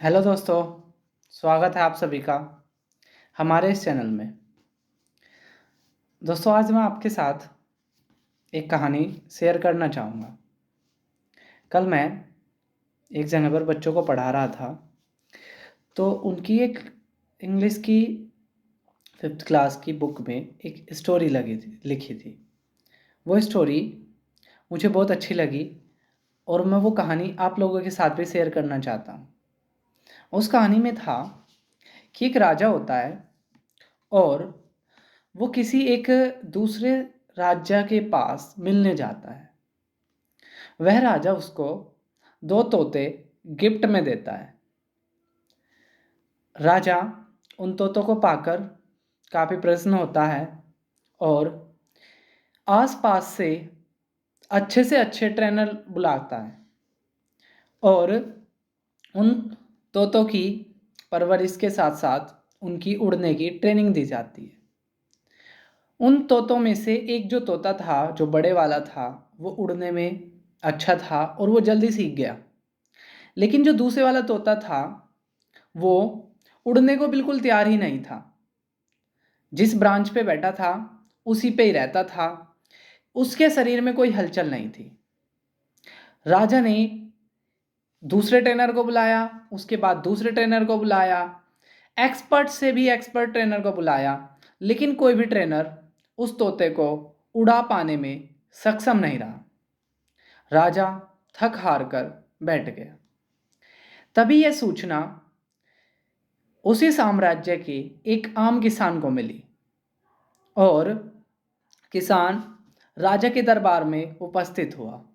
Hello दोस्तों, स्वागत है आप सभी का हमारे इस चैनल में। दोस्तों, आज मैं आपके साथ एक कहानी शेयर करना चाहूँगा। कल मैं एक जगह पर बच्चों को पढ़ा रहा था, तो उनकी एक इंग्लिश की 5th क्लास की बुक में एक स्टोरी लिखी थी। वो स्टोरी मुझे बहुत अच्छी लगी और मैं वो कहानी आप लोगों के साथ भी शेयर करना चाहता हूँ। उस कहानी में था कि एक राजा होता है और वो किसी एक दूसरे राजा के पास मिलने जाता है। वह राजा उसको 2 तोते गिफ्ट में देता है। राजा उन तोतों को पाकर काफ़ी प्रसन्न होता है और आस-पास से अच्छे ट्रेनर बुलाता है और उन तोतों की परवरिश के साथ-साथ उनकी उड़ने की ट्रेनिंग दी जाती है। उन तोतों में से एक जो तोता था, जो बड़े वाला था, वो उड़ने में अच्छा था और वो जल्दी सीख गया। लेकिन जो दूसरे वाला तोता था, वो उड़ने को बिल्कुल तैयार ही नहीं था। जिस ब्रांच पे बैठा था, उसी पे ही रहता था। उसके शरीर में कोई हलचल नहीं थी। राजा ने दूसरे ट्रेनर को बुलाया, उसके बाद दूसरे ट्रेनर को बुलाया, एक्सपर्ट से भी एक्सपर्ट ट्रेनर को बुलाया, लेकिन कोई भी ट्रेनर उस तोते को उड़ा पाने में सक्षम नहीं रहा। राजा थक हार कर बैठ गया। तभी यह सूचना उसी साम्राज्य के एक आम किसान को मिली और किसान राजा के दरबार में उपस्थित हुआ।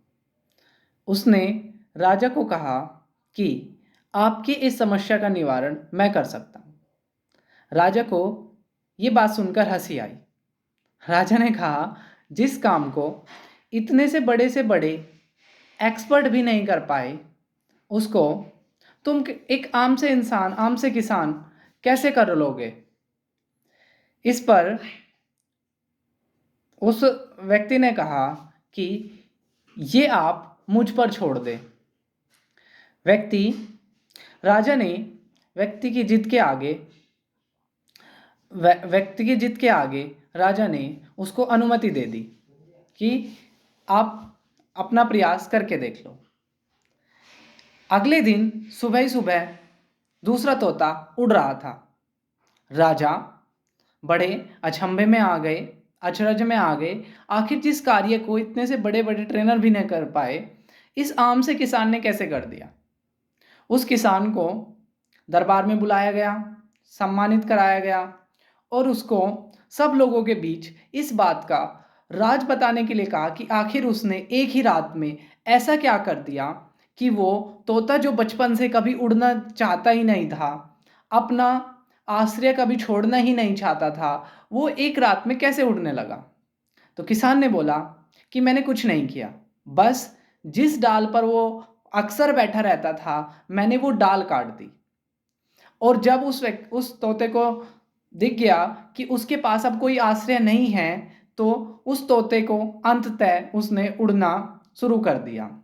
उसने राजा को कहा कि आपकी इस समस्या का निवारण मैं कर सकता हूँ। राजा को ये बात सुनकर हंसी आई। राजा ने कहा, जिस काम को इतने से बड़े एक्सपर्ट भी नहीं कर पाए, उसको तुम एक आम से किसान कैसे कर लोगे। इस पर उस व्यक्ति ने कहा कि ये आप मुझ पर छोड़ दें। व्यक्ति राजा ने व्यक्ति की जिद के आगे व्यक्ति की जिद के आगे राजा ने उसको अनुमति दे दी कि आप अपना प्रयास करके देख लो। अगले दिन सुबह ही सुबह दूसरा तोता उड़ रहा था। राजा बड़े अचंभे में आ गए, अचरज में आ गए। आखिर जिस कार्य को इतने से बड़े ट्रेनर भी नहीं कर पाए, इस आम से किसान ने कैसे कर दिया। उस किसान को दरबार में बुलाया गया, सम्मानित कराया गया और उसको सब लोगों के बीच इस बात का राज बताने के लिए कहा कि आखिर उसने एक ही रात में ऐसा क्या कर दिया कि वो तोता जो बचपन से कभी उड़ना चाहता ही नहीं था, अपना आश्रय कभी छोड़ना ही नहीं चाहता था, वो एक रात में कैसे उड़ने लगा। तो किसान ने बोला कि मैंने कुछ नहीं किया, बस जिस डाल पर वो अक्सर बैठा रहता था, मैंने वो डाल काट दी। और जब उस तोते को दिख गया कि उसके पास अब कोई आश्रय नहीं है, तो उस तोते को अंततः उसने उड़ना शुरू कर दिया।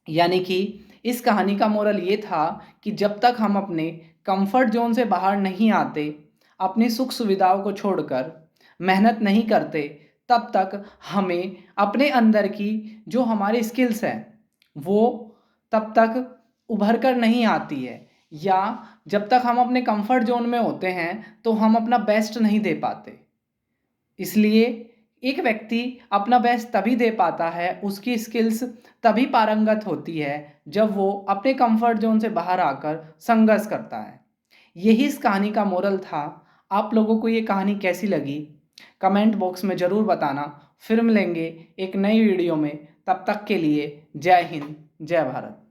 यानी कि इस कहानी का मोरल ये था कि जब तक हम अपने कंफर्ट जोन से बाहर नहीं आते, अपनी सुख सुविधाओं को छोड़कर मेहनत नहीं करते, तब तक हमें अपने अंदर की जो हमारी स्किल्स हैं, वो तब तक उभर कर नहीं आती है। या जब तक हम अपने कंफर्ट जोन में होते हैं, तो हम अपना बेस्ट नहीं दे पाते। इसलिए एक व्यक्ति अपना बेस्ट तभी दे पाता है, उसकी स्किल्स तभी पारंगत होती है, जब वो अपने कंफर्ट जोन से बाहर आकर संघर्ष करता है। यही इस कहानी का मोरल था। आप लोगों को ये कहानी कैसी लगी, कमेंट बॉक्स में ज़रूर बताना। फिर मिलेंगे एक नई वीडियो में। तब तक के लिए जय हिंद, जय भारत।